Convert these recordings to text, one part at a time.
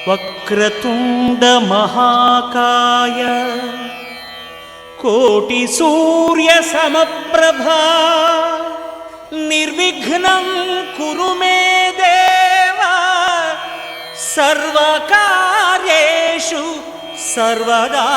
వక్రతుండ మహాకాయ కోటి సూర్య సమప్రభా నిర్విఘ్నం కురు మే దేవా సర్వకార్యేషు సర్వదా.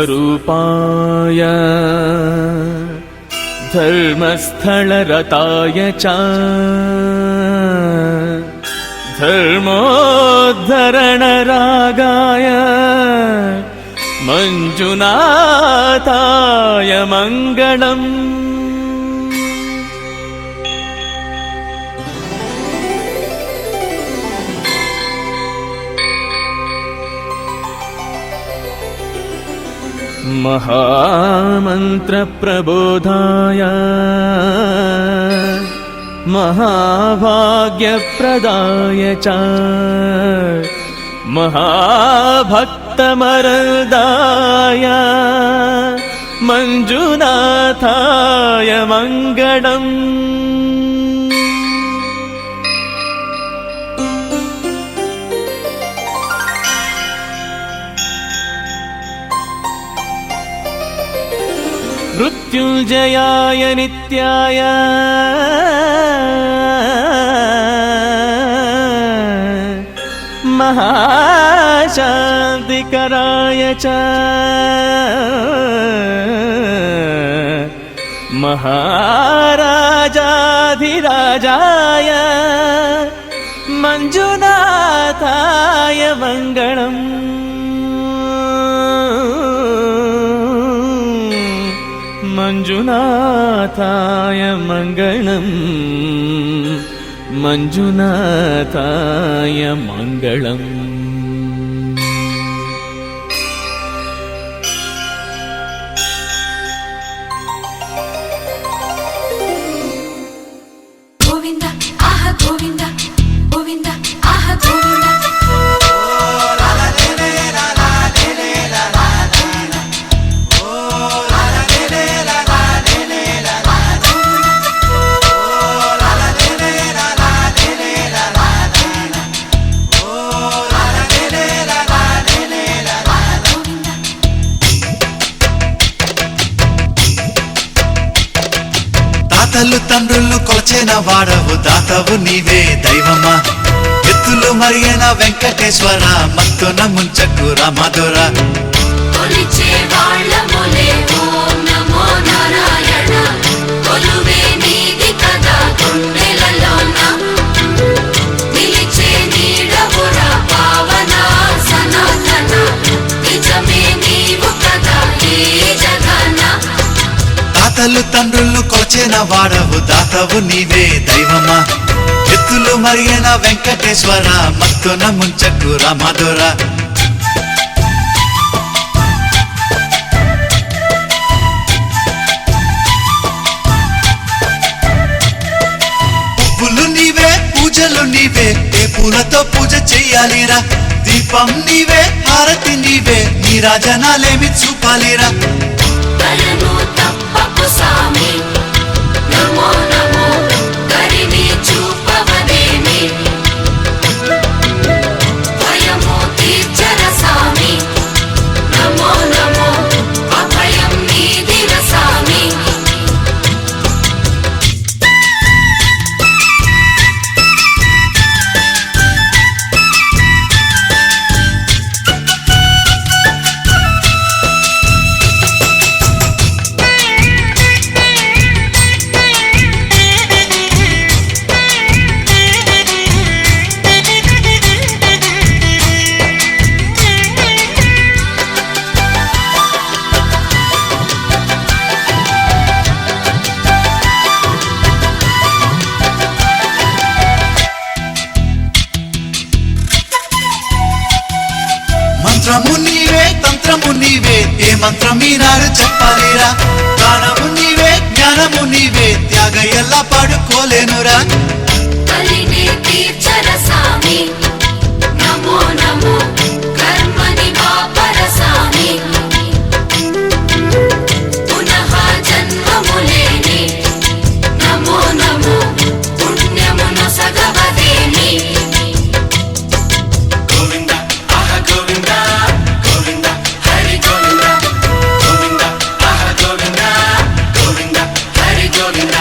धर्मज्योतिस्वरूपाय धर्मस्थलरताय च धर्मोद्धरणरागाय मंजुनाथाय मंगलम्. महामन्त्रप्रबोधाय महाभाग्यप्रदाय च महाभक्तमरदाय मंजुनाथाय मंगलम्. मृत्युंजयाय नित्याय महाशान्तिकराय च महाराजाधिराजाय मंजुनाथाय मंगलम्. मंजुनाथाय मंगलम् मंजुनाथाय मंगलम्. गोविंद आह गोविंद गोविंद आह गोविंद. తాతలు తండ్రులు కొలచిన వాడవు దాతవు నీవే దైవమా. ఎత్తులు మరియన వెంకటేశ్వర మత్తున ముంచకు రామధుర. కొలిచే వాళ్ళములే ఓం నమో నారాయణ కొలువే నీది కదా గుండెలలోన నిలిచే నీడవురా పావన సనాతన నిజమే నీవు కదా ఈ జగన. తాతలు తండ్రులు కొలచిన వాడవు దాతవు నీవే దైవమా. ఎత్తులు మరియన వెంకటేశ్వర మత్తున ముంచకు రామధుర. పువ్వులు నీవే పూజలు నీవే ఏ పూలతో పూజ చెయ్యాలిరా. దీపం నీవే హారతి నీవే నీ రాజనాలేమి చూపాలిరా. కలను తప్పకు సామి నమో నమో కరిని చూపవదేమి భయము తీర్చర సామి నమో నమో అభయం నీదిర సామి. మంత్రము నీవే తంత్రము నీవే ఏ మంత్రం ఈనాడు చెప్పాలిరా. గానము నీవే జ్ఞానము నీవే త్యాగ నీలాగా ఎలా పాడుకోలేనురా. కలినే తీర్చర సామి నమో నమో కర్మని బాపర సామి పునః జన్మములేని నమో నమో పుణ్యమును సగవదేమి గోవింద ఆహ గోవింద గోవింద హరి గోవింద గోవింద ఆహ గోవింద గోవింద హరి గోవింద.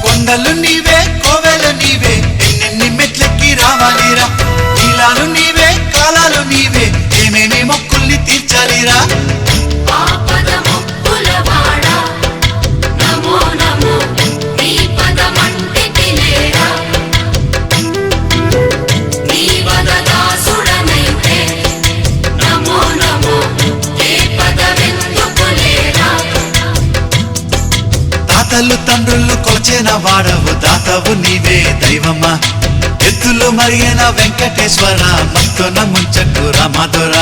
కొండలు నీవే కోవెలు నీవే ఎన్నెన్ని మెట్లెక్కి రావాలిరా. నీలాలు నీవే కాలాలు నీవే ఏమేమి మొక్కుల్ని తీర్చాలిరా. ఆపద ముక్కులవాడ నమో నమో నీ పదమంటికి లేరా నీ వదదాసుడనైతే నమో నమో ఏ పదవెందుకు లేరా తాతలు తండ్రులు కొలిచిన వాడవు దాతవు నీవే దైవమా. ఎత్తులు మరిగిన వెంకటేశ్వర మత్తున ముంచకు రామధుర.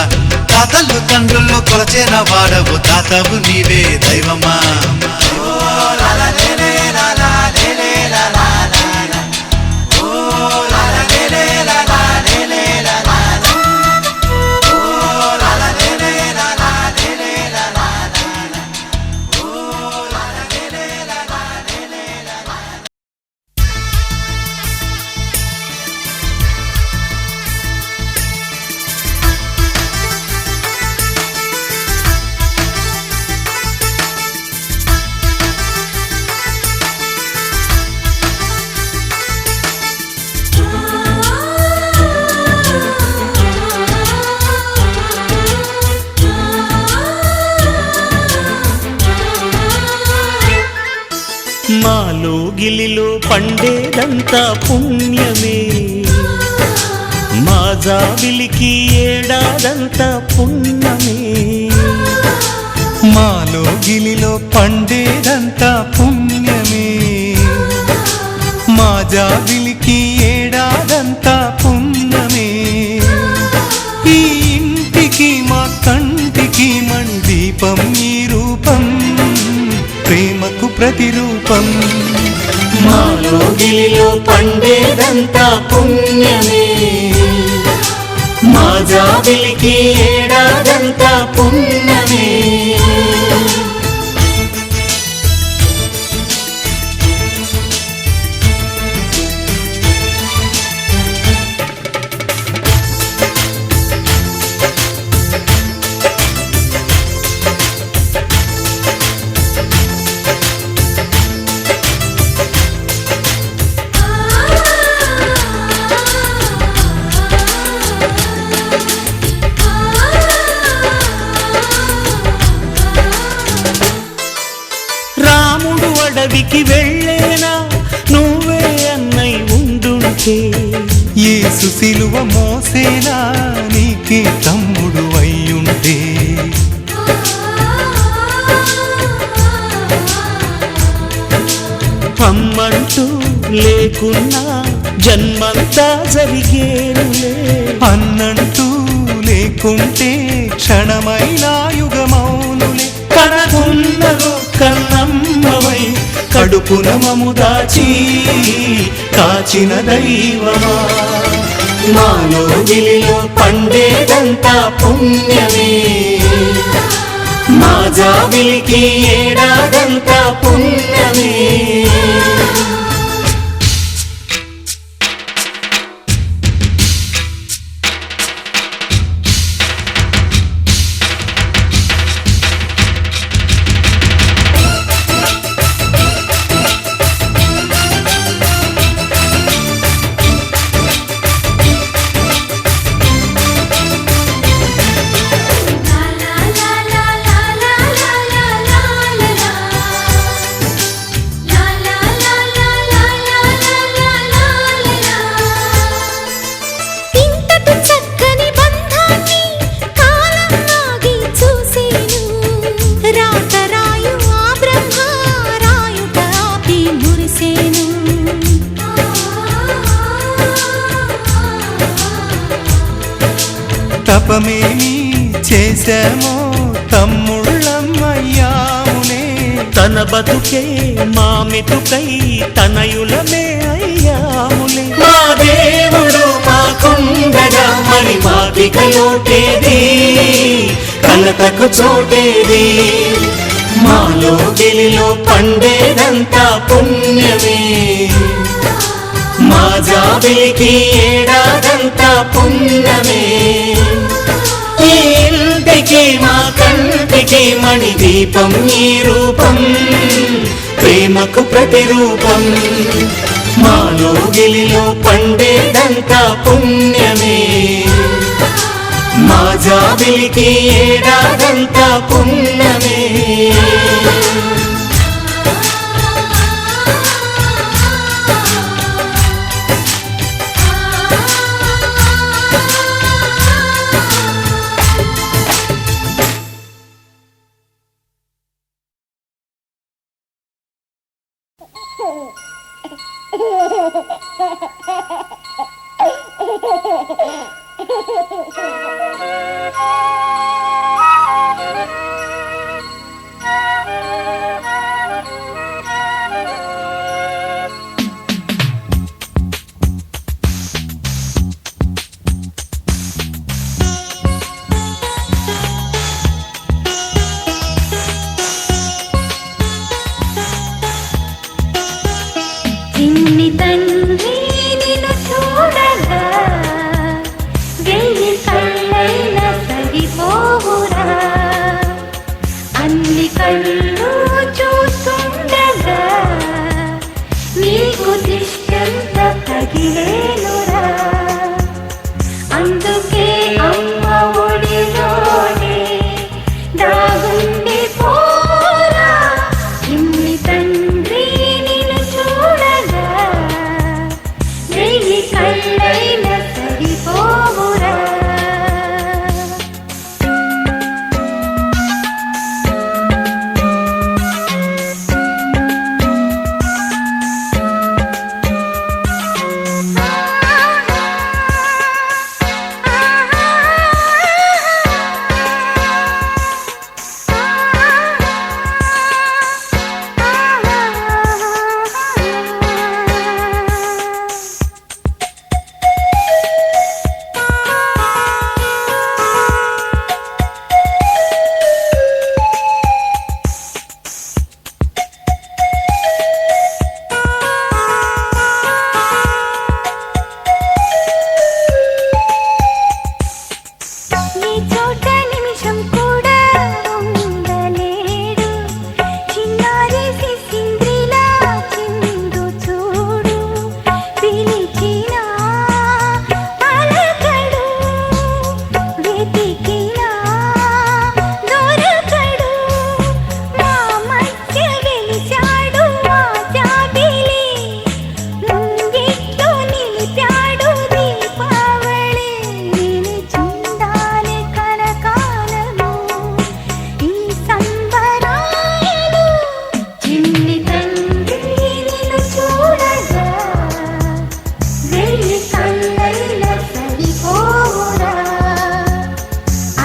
తాతలు తండ్రులు కొలిచిన వాడవు దాతవు నీవే దైవమా. మాలో గిలిలో పండేదంతా పుణ్యమే, మా జాబిలికి ఏడాదంతా పుణ్యమే. మాలో గిలిలో పండేదంతా పుణ్యమే, మా జాబిలికి ఏడాదంతా పుణ్యమే. ఈ ఇంటికి మా కంటికి మణి దీపం ఈ రూపం, ప్రేమకు ప్రతిరూపం. మాలో గిలిలో పండేదంతా పుణ్యమే, మా జాబిలికి ఏడాదంతా పుణ్యమే. రాముడు అడవికి వెళ్ళేనా నువ్వే అన్నై ఉండుంటే, యేసు సిలువ మోసేనా నీకే తమ్ముడు అయ్యుంటే. అమ్మంటూ లేకున్నా జన్మంతా జరిగేనులే. అన్నంటూ లేకుంటే క్షణమైనా యుగమౌనులే. కనకున్నదో కన్నమ్మవై కడుపున మము దాచి కాచిన దైవమా. మాలో గిలిలో పండేదంతా పుణ్యమే, మా జాబిలికి ఏడాదంతా పుణ్యమే. la la la la la la la la la ఏమి చేశామో తమ్ముళ్ళమ్మయ్యాములే. తన బతుకే మా మెతుకై తనయులమే అయ్యాములే. మా దేవుడు మాకుండగా మరి మాకిక లోటేది, కలతకు చోటేది. మాలో గిలిలో పండేదంతా పుణ్యమే, మా జాబిలికి ఏడాదంతా పుణ్యమే. ఈ ఇంటికి మా కంటికి మణి దీపం ఈ రూపం, ప్రేమకు ప్రతిరూపం. మాలో గిలిలో పండేదంతా పుణ్యమే, మా జాబిలికి ఏడాదంతా పుణ్యమే. చిన్ని తండ్రి నిన్ను చూడగా వెయ్యి కళ్ళైనా సరిపోవురా, అన్ని కళ్ళు చూస్తుండగా నీకు దిష్టంత తగిలేనురా. అందుకే అమ్మ ఒడిలోనే దాగుండి పోరా, చిన్ని తండ్రి నిన్ను చూడగా వెయ్యి కళ్ళైనా సరిపోవురా. నీ చోట నిమిషం కూడా ఉండలేడు, చిన్నారి సిసింద్రిలా చిందు చూడు. పిలిచినా పలకడు, వెతికినా దొరకడు. మా మధ్య వెలిశాడు మా జాబిలి, ముంగిట్లో నిలిపాడు దీపావళి. నిలిచిందాలే కలకాలము ఈ సంబరాలు, చిన్ని తండ్రి నిన్ను చూడగా వెయ్యి కళ్ళైనా సరిపోవురా,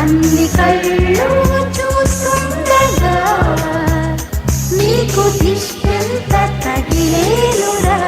అన్ని కళ్ళు చూస్తుండగా నీకు దిష్టంత తగిలేనురా.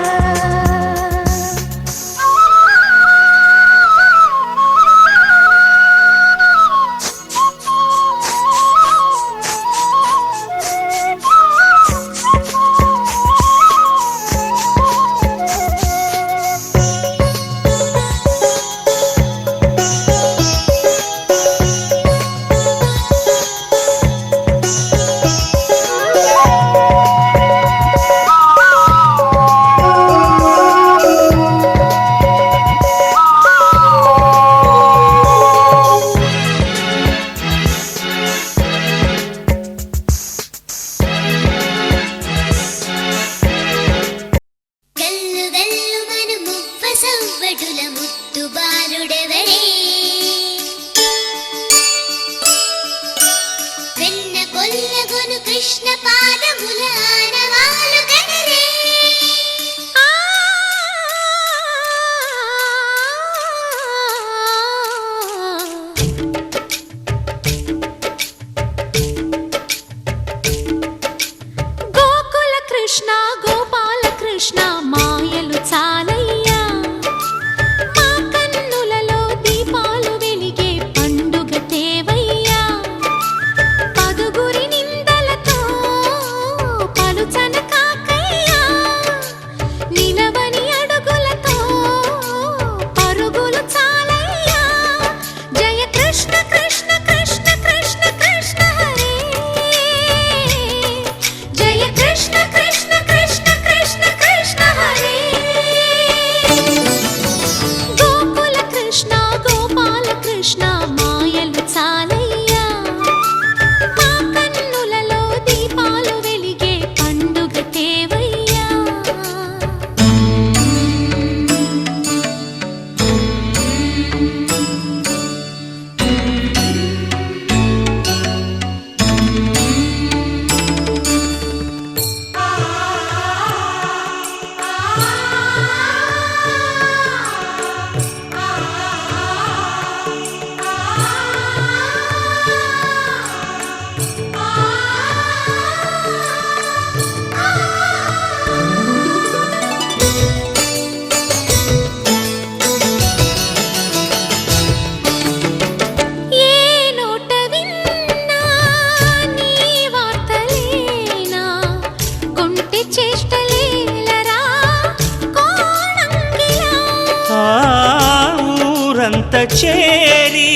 చేరి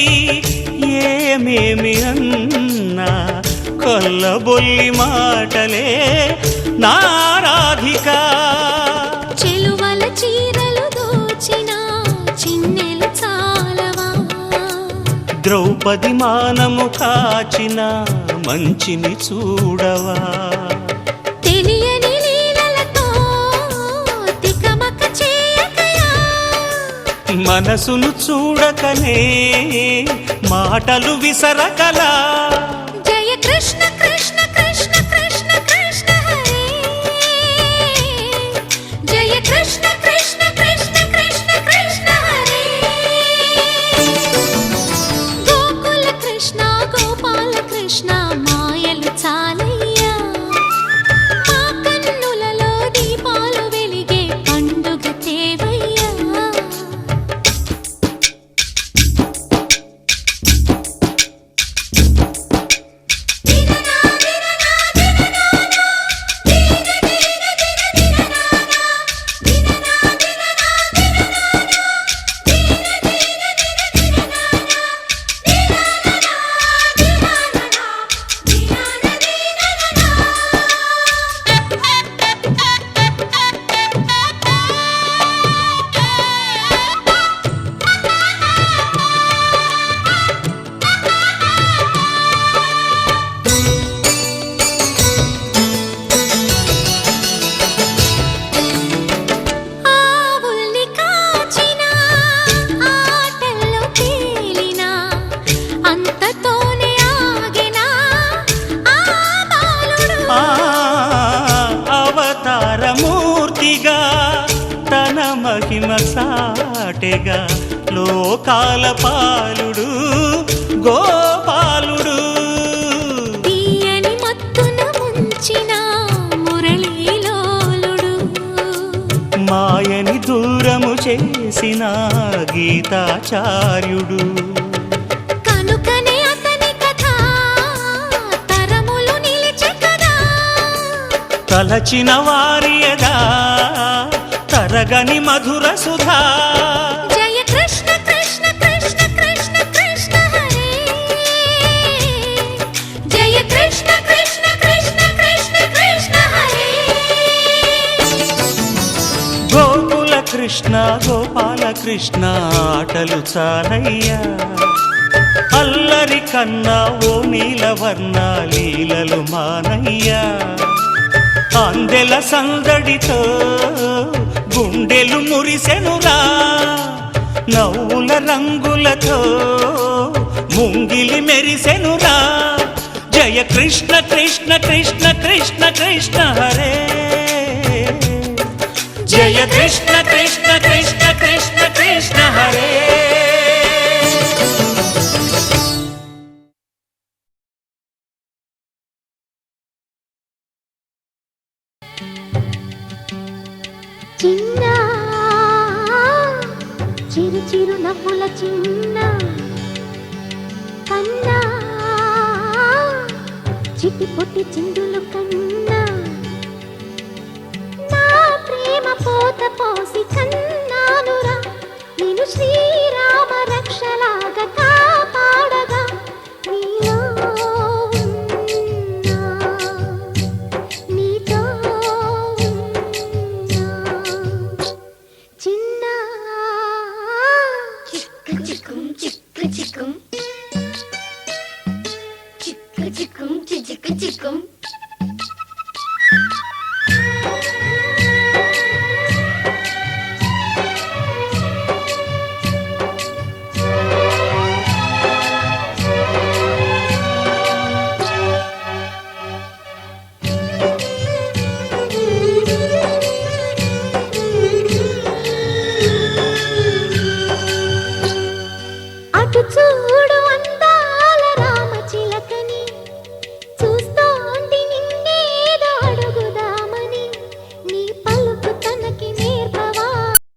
ఏమేమి అన్నా కొల్లబొల్లి మాటలే నారాధిక. చెలువల చీరలు దోచిన చిన్నెలు చాలవా, ద్రౌపది మానము కాచిన మంచిని చూడవా. తెలియని లీలలతో తికమక చేయకయా, మనసును చూడకనే మాటలు విసరకలా. జయ కృష్ణ కృష్ణ కృష్ణ కృష్ణ కృష్ణ హరే, జయ కృష్ణ కృష్ణ కృష్ణ కృష్ణ కృష్ణ హరే. గోకుల కృష్ణ గోపాల కృష్ణ మాయలు చాలయ్యా, మా కన్నులలో దీపాలు వెలిగే పండుగ తేవయ్యా. ఆవుల్ని కాచిన ఆటల్లో తేలిన అంతతోనే ఆగిన ఆ బాలుడు. ఆ అవతారమూర్తిగా తన మహిమ సాటెగా లోకాల పాలుడు గోపాలుడు. తీయని మత్తున ముంచిన మురళీలోలుడు, మాయని దూరము చేసిన గీతాచార్యుడు. కనుకనే అతని కథ తరములు నిలిచె కదా, తలచిన వారియదా తరగని మధుర సుధా. జయ కృష్ణ కృష్ణ కృష్ణ కృష్ణ కృష్ణ హరే, జయ కృష్ణ కృష్ణ కృష్ణ కృష్ణ కృష్ణ హరే. గోకుల కృష్ణ గోపాల కృష్ణ ఆటలు చాలయ్యా, అల్లరి కన్నా ఓ నీలవర్ణ లీలలు మానయ్యా. అందెల సందడితో గుండెలు మురిసెనురా, నవ్వుల రంగులతో ముంగిలి మెరిసెనురా. జయ కృష్ణ కృష్ణ కృష్ణ కృష్ణ కృష్ణ హరే, జయ కృష్ణ కృష్ణ కృష్ణ కృష్ణ కృష్ణ హరే. చిన్న చిరు చిరు నవ్వుల చిన్న కన్నా, చిట్టి పొట్టి చిందులు కన్నా, నా ప్రేమ పోత పోసి కన్నానురా, నేను శ్రీరామ రక్షలాగా కాపాడగా నీలో ఉన్నా, నీతో ఉన్నా. చిన్న చిక్క చిక్కుం చిక్క చిక్కుం